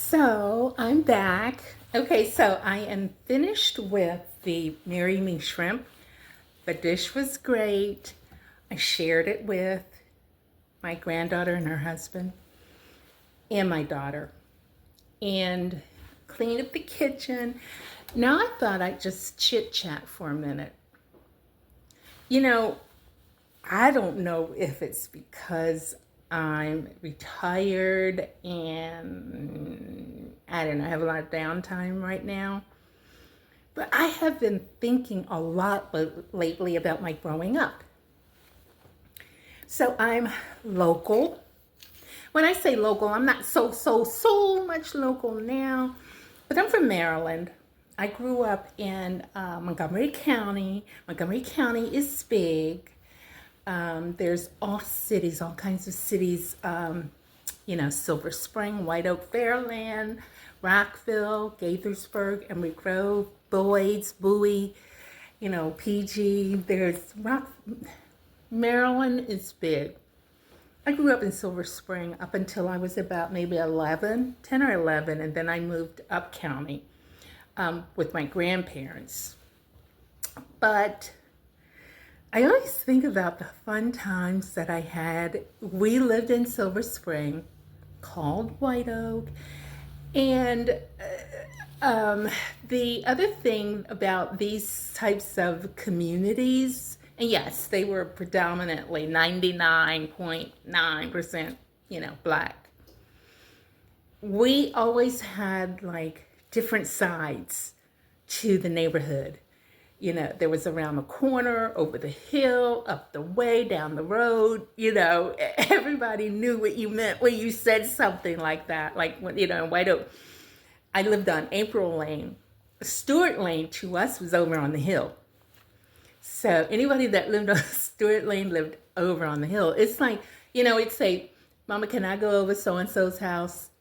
So I'm back. Okay, so I am finished with the Marry Me shrimp. The dish was great. I shared it with my granddaughter and her husband and my daughter and cleaned up the kitchen. Now I thought I'd just chit chat for a minute. You know, I don't know if it's because I'm retired and I don't know, I have a lot of downtime right now. But I have been thinking a lot lately about my growing up. So I'm local. When I say local, I'm not so much local now, but I'm from Maryland. I grew up in Montgomery County. Montgomery County is big. There's all cities, all kinds of cities, Silver Spring, White Oak, Fairland, Rockville, Gaithersburg, Emory Grove, Boyd's, Bowie, PG. Maryland is big. I grew up in Silver Spring up until I was about maybe 10 or 11, and then I moved up county with my grandparents. But I always think about the fun times that I had. We lived in Silver Spring, called White Oak. And the other thing about these types of communities, and yes, they were predominantly 99.9%, Black. We always had like different sides to the neighborhood. There was around the corner, over the hill, up the way, down the road. Everybody knew what you meant when you said something like that. Like when, in White Oak, I lived on April Lane. Stewart Lane to us was over on the hill. So anybody that lived on Stewart Lane lived over on the hill. It's like, it'd say, Mama, can I go over so-and-so's house?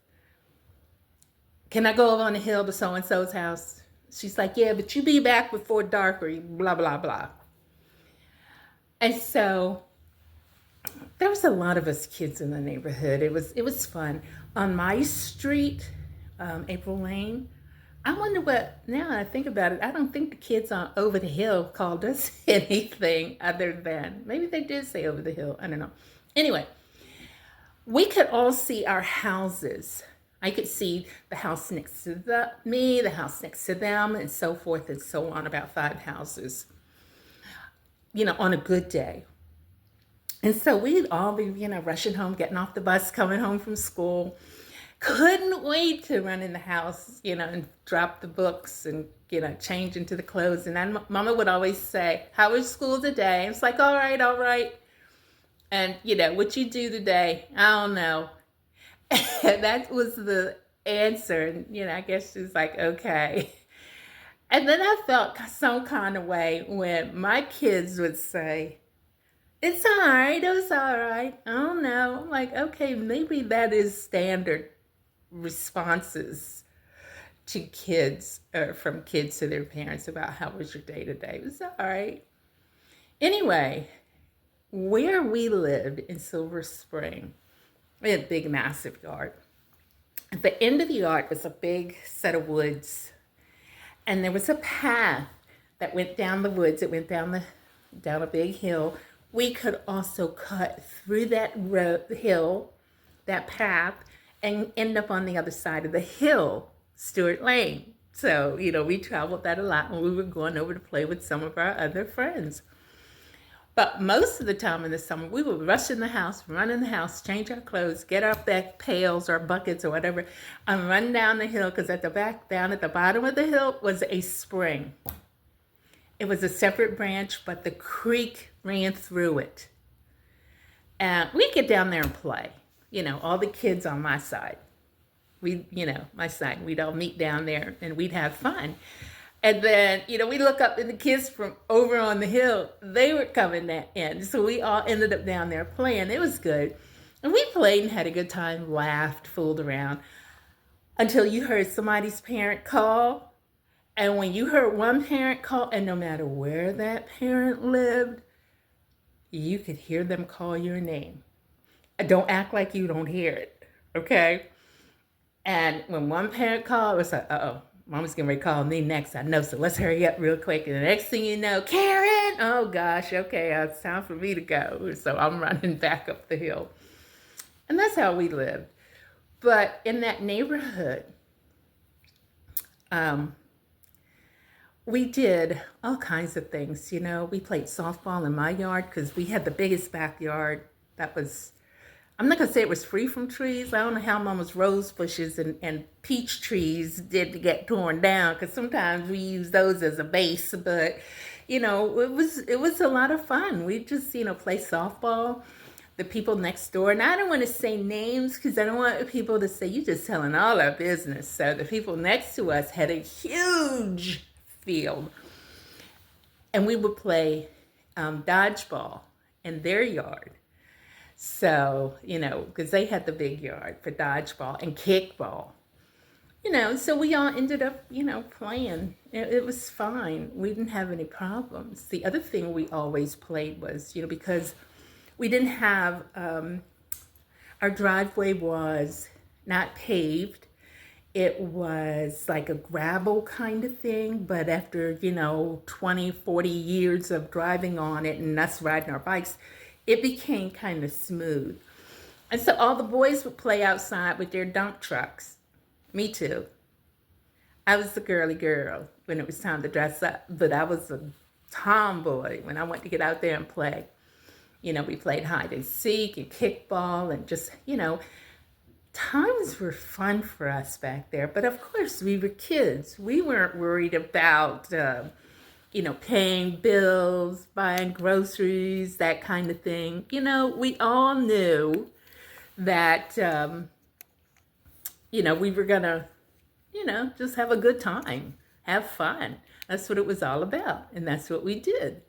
Can I go over on the hill to so-and-so's house? She's like, yeah, but you be back before dark or blah, blah, blah. And so there was a lot of us kids in the neighborhood. It was fun. On my street, April Lane, I wonder now that I think about it, I don't think the kids on over the hill called us anything other than, maybe they did say over the hill, I don't know. Anyway, we could all see our houses. I could see the house next to me, the house next to them, and so forth and so on, about 5 houses, on a good day. And so we'd all be, rushing home, getting off the bus, coming home from school. Couldn't wait to run in the house, and drop the books and, change into the clothes. And then Mama would always say, how was school today? And it's like, all right. And, what you do today? I don't know. That was the answer. And, I guess she was like, okay. And then I felt some kind of way when my kids would say, it's all right, it was all right. I don't know. I'm like, okay, maybe that is standard responses to kids, or from kids to their parents about how was your day today. It was all right. Anyway, where we lived in Silver Spring, we had a big, massive yard. At the end of the yard was a big set of woods. And there was a path that went down the woods. It went down a big hill. We could also cut through that hill, that path, and end up on the other side of the hill, Stewart Lane. So, we traveled that a lot when we were going over to play with some of our other friends. But most of the time in the summer, we would rush in the house, run in the house, change our clothes, get our back pails or buckets or whatever, and run down the hill, because down at the bottom of the hill was a spring. It was a separate branch, but the creek ran through it. And we'd get down there and play, all the kids on my side. My side, we'd all meet down there and we'd have fun. And then, we look up and the kids from over on the hill, they were coming in. So we all ended up down there playing. It was good. And we played and had a good time, laughed, fooled around, until you heard somebody's parent call. And when you heard one parent call, and no matter where that parent lived, you could hear them call your name. Don't act like you don't hear it, okay? And when one parent called, it was like, uh-oh, Mama's getting ready to call me next. I know, so let's hurry up real quick. And the next thing you know, Karen, oh gosh, okay, it's time for me to go. So I'm running back up the hill. And that's how we lived. But in that neighborhood, we did all kinds of things. You know, we played softball in my yard because we had the biggest backyard. That was, I'm not going to say it was free from trees. I don't know how Mama's rose bushes and peach trees did get torn down, because sometimes we use those as a base. But, you know, it was a lot of fun. We just, you know, play softball. The people next door, and I don't want to say names because I don't want people to say, you're just telling all our business. So the people next to us had a huge field, and we would play dodgeball in their yard. So, you know, because they had the big yard for dodgeball and kickball. You know, so we all ended up, you know, playing. It was fine. We didn't have any problems. The other thing we always played was, you know, because we didn't have, our driveway was not paved. It was like a gravel kind of thing, but after, you know, 20, 40 years of driving on it and us riding our bikes, it became kind of smooth. And so all the boys would play outside with their dump trucks. Me too. I was the girly girl when it was time to dress up, but I was a tomboy when I went to get out there and play. You know, we played hide and seek and kickball and just, you know, times were fun for us back there. But of course, we were kids. We weren't worried about, you know, paying bills, buying groceries, that kind of thing. You know, we all knew that, you know, we were going to, you know, just have a good time, have fun. That's what it was all about. And that's what we did.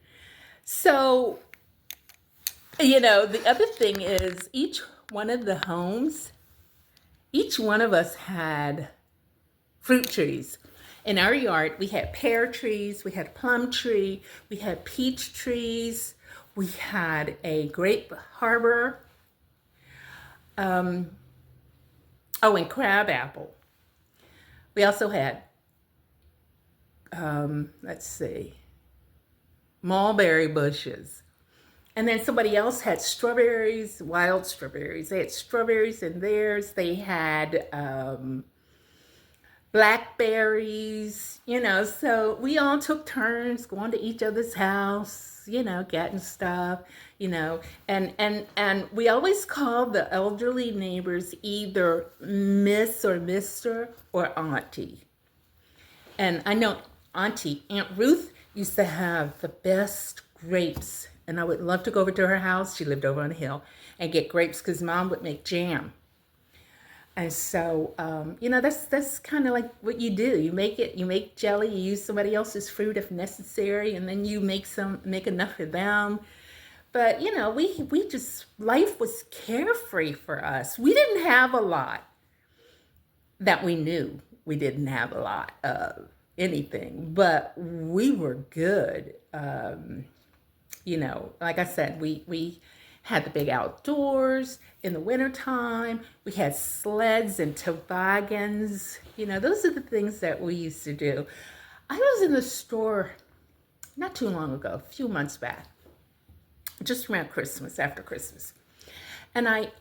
So, you know, the other thing is each one of the homes, each one of us had fruit trees. In our yard, we had pear trees, we had plum tree, we had peach trees, we had a grape harbor, and crab apple. We also had, let's see, mulberry bushes. And then somebody else had strawberries, wild strawberries. They had strawberries in theirs. They had blackberries, you know. So we all took turns going to each other's house, you know, getting stuff, you know. And we always called the elderly neighbors either Miss or Mr. or Auntie. And I know Aunt Ruth used to have the best grapes. And I would love to go over to her house. She lived over on the hill, and get grapes because Mom would make jam. And so, you know, that's kind of like what you do. You make jelly, you use somebody else's fruit if necessary, and then you make enough for them. But, you know, we just, life was carefree for us. We didn't have a lot that we knew. We didn't have a lot of anything, but we were good. You know, like I said, we had the big outdoors in the wintertime. We had sleds and toboggans. You know, those are the things that we used to do. I was in the store not too long ago, a few months back, just around Christmas, after Christmas. And I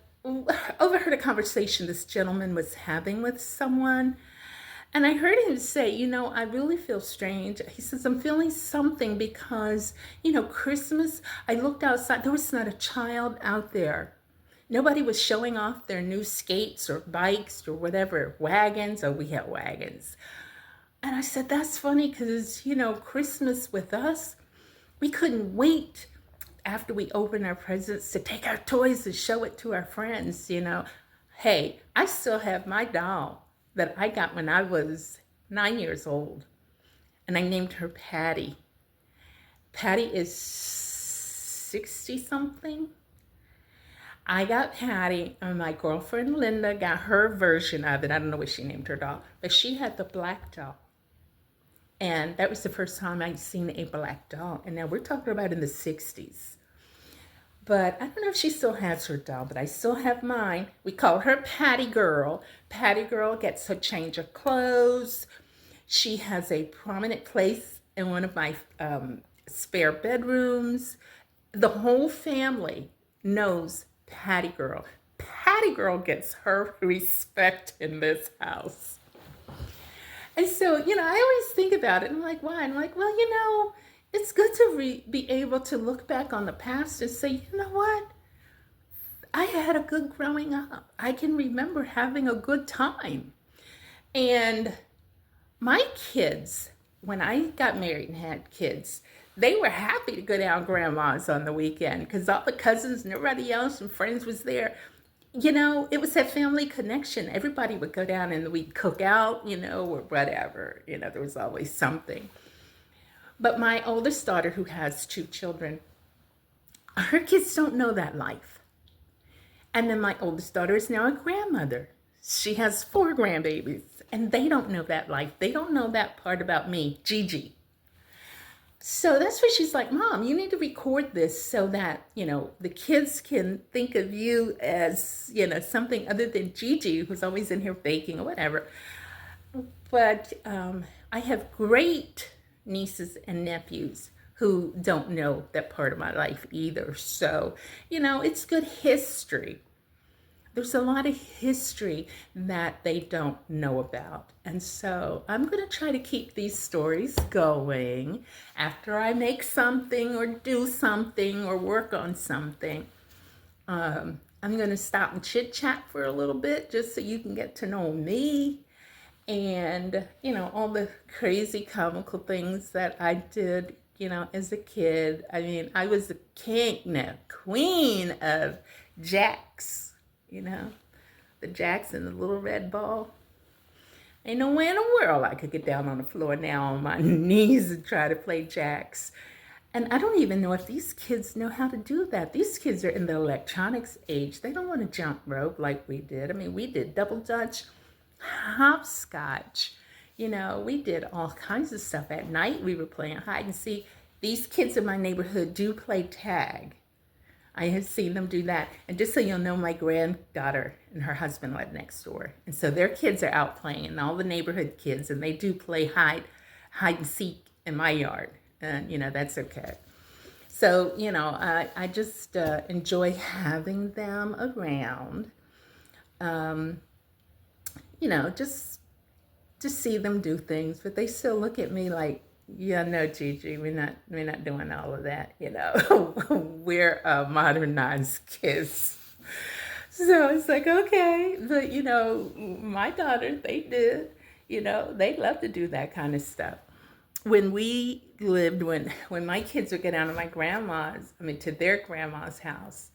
overheard a conversation this gentleman was having with someone. And I heard him say, you know, I really feel strange. He says, I'm feeling something because, you know, Christmas, I looked outside, there was not a child out there. Nobody was showing off their new skates or bikes or whatever, wagons. Oh, we had wagons. And I said, that's funny because, you know, Christmas with us, we couldn't wait after we opened our presents to take our toys and show it to our friends, you know. Hey, I still have my doll that I got when I was 9 years old. And I named her Patty. Patty is 60-something. I got Patty, and my girlfriend Linda got her version of it. I don't know what she named her doll, but she had the black doll. And that was the first time I'd seen a black doll. And now we're talking about in the 60s. But I don't know if she still has her doll, but I still have mine. We call her Patty Girl. Patty Girl gets her change of clothes. She has a prominent place in one of my spare bedrooms. The whole family knows Patty Girl. Patty Girl gets her respect in this house. And so, I always think about it. And I'm like, why? I'm like, well, it's good to be able to look back on the past and say, you know what? I had a good growing up. I can remember having a good time. And my kids, when I got married and had kids, they were happy to go down grandma's on the weekend because all the cousins and everybody else and friends was there. It was that family connection. Everybody would go down and we'd cook out, or whatever. There was always something. But my oldest daughter, who has 2 children, her kids don't know that life. And then my oldest daughter is now a grandmother. She has 4 grandbabies, and they don't know that life. They don't know that part about me, Gigi. So that's why she's like, Mom, you need to record this so that, the kids can think of you as, something other than Gigi, who's always in here baking or whatever. But I have great nieces and nephews who don't know that part of my life either. So, it's good history. There's a lot of history that they don't know about. And so I'm going to try to keep these stories going after I make something or do something or work on something. I'm going to stop and chit chat for a little bit just so you can get to know me and, all the crazy comical things that I did, as a kid. I mean, I was the queen of jacks. The jacks and the little red ball. Ain't no way in the world I could get down on the floor now on my knees and try to play jacks. And I don't even know if these kids know how to do that. These kids are in the electronics age. They don't want to jump rope like we did. I mean, we did double dutch, hopscotch. We did all kinds of stuff. At night, we were playing hide and seek. These kids in my neighborhood do play tag. I have seen them do that. And just so you'll know, my granddaughter and her husband live next door. And so their kids are out playing, and all the neighborhood kids, and they do play hide and seek in my yard. And, that's okay. So, I just enjoy having them around. Just to see them do things, but they still look at me like, yeah, no, Gigi, we're not doing all of that. We're modernized kids. So it's like, okay, but my daughters, they did. They love to do that kind of stuff. When we lived, when my kids would get down to my grandma's, to their grandma's house,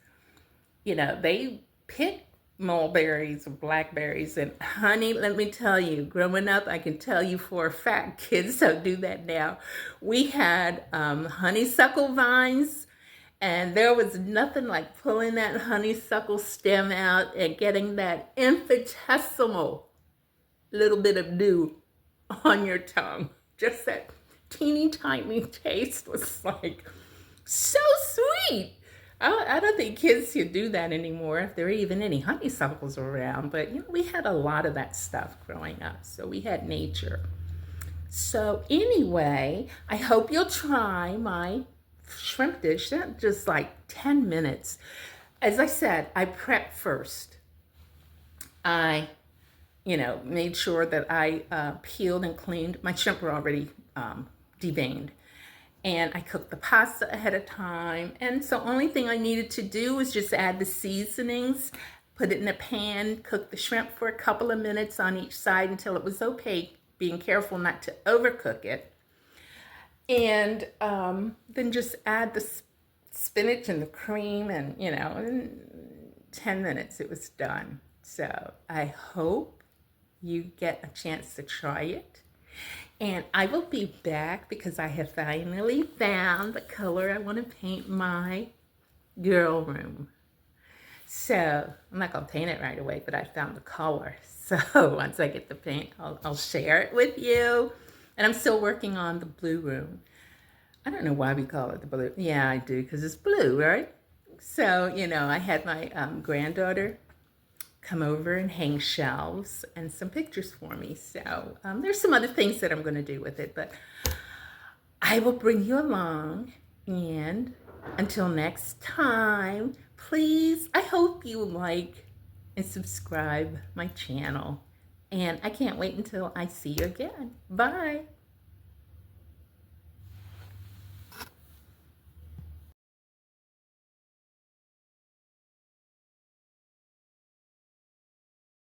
they picked mulberries or blackberries, and honey, let me tell you, growing up, I can tell you for a fact, kids don't do that now. We had honeysuckle vines, and there was nothing like pulling that honeysuckle stem out and getting that infinitesimal little bit of dew on your tongue. Just that teeny tiny taste was like so sweet. I don't think kids can do that anymore, if there are even any honeysuckles around. But, we had a lot of that stuff growing up. So we had nature. So anyway, I hope you'll try my shrimp dish. That's just like 10 minutes. As I said, I prepped first. I, made sure that I peeled and cleaned. My shrimp were already deveined. And I cooked the pasta ahead of time. And so only thing I needed to do was just add the seasonings, put it in a pan, cook the shrimp for a couple of minutes on each side until it was opaque, being careful not to overcook it. And then just add the spinach and the cream, and, in 10 minutes it was done. So I hope you get a chance to try it. And I will be back because I have finally found the color I want to paint my girl room. So I'm not going to paint it right away, but I found the color. So once I get the paint, I'll share it with you. And I'm still working on the blue room. I don't know why we call it the blue. Yeah, I do, because it's blue, right? So, you know, I had my granddaughter come over and hang shelves and some pictures for me. So there's some other things that I'm going to do with it, but I will bring you along. And until next time, please, I hope you like and subscribe my channel. And I can't wait until I see you again. Bye.